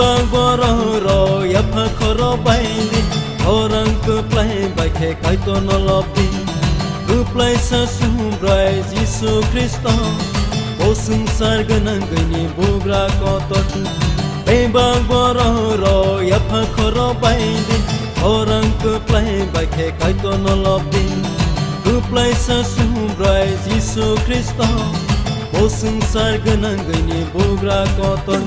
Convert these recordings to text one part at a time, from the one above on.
bang boro ya pha khoro bai ni orang ke play bai khe kai to no lopi ke play sa sum brai Jisu Kristo o sung sar ganang gani bugra ko to bang boro ya pha khoro bai ni orang ke play bai khe kai to no lopi ke play sa sum brai Jisu Kristo o sung sar ganang gani bugra ko to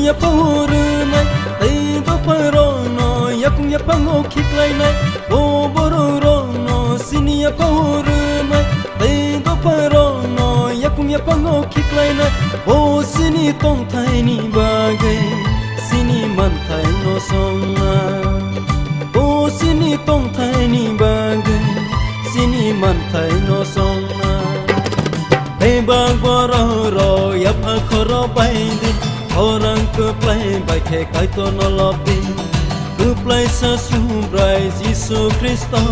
ya por nai dei do paro no yakung ya pango khiklai nai o bororo no sini ya por nai dei do paro no yakung ya pango khiklai nai o sini tong thai ni bagai sini man thai no song o sini tong thai ni bagai sini man thai no song dei bang bororo ya pha khoro bai di orang ke play bai khe kai to no lopi ke play sa sum brai Jisu Kristo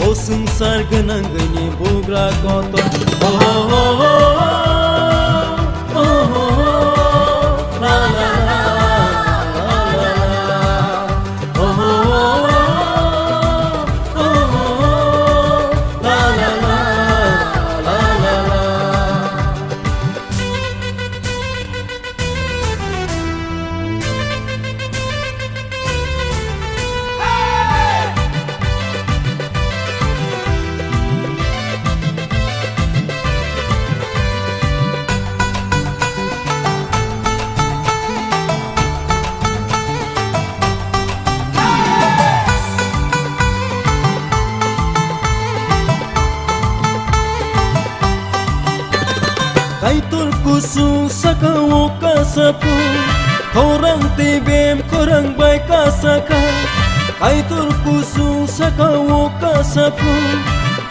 o sung sar ganang gani bugra ko to la la kai tur kusu sakawo kasapu orang tibem korang bai kasaka kai tur kusu sakawo kasapu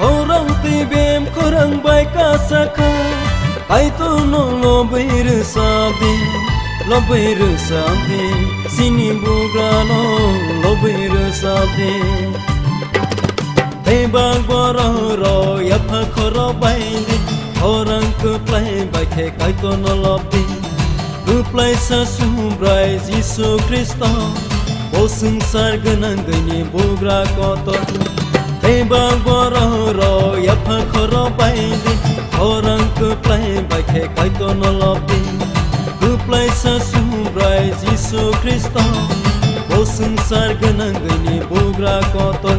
orang tibem korang bai kasaka kai tu no lobeir sabi sini bugra no lobeir sabi bang bororo ya pha khoro bai orang ke play bai khe kai to no lopi ke play sa sum brai Jisu Kristo o sung sar ganang gani bugra ko to bang bororo ya pha khoro bai orang ke play bai khe kai to no lopi ke play sa sum brai Jisu Kristo o sung sar ganang gani bugra ko to